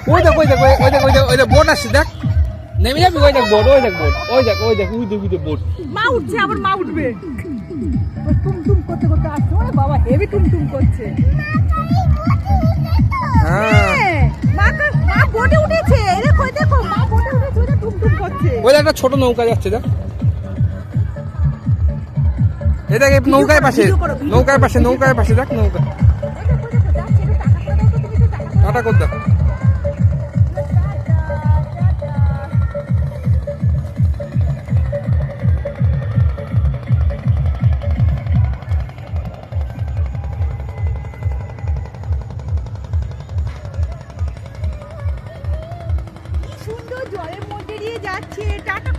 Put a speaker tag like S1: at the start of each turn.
S1: ওই দেখ ওই দেখ ওই দেখ ওই দেখ ওই দেখ বোট আসছে দেখ নেমে যাবি ওই দেখ বোট ওই দেখ বোট ওই দেখ ওই দেখ ওই দেখ ওই দেখ বোট
S2: মা উঠছে আবার মা উঠবে টুম টুম করতে করতে আসছে ওরে বাবা হেভি টুম টুম করছে
S1: হ্যাঁ
S2: মা বোটে উঠেছে এই দেখো দেখো মা বোটে উঠেছে ওরে টুম টুম করছে
S1: ওই একটা ছোট নৌকা যাচ্ছে দেখ এই দেখ নৌকার পাশে নৌকার পাশে নৌকার পাশে দেখ নৌকা টাটা কর দেখ
S2: সুন্দর জলের মধ্যে দিয়ে যাচ্ছে টাটা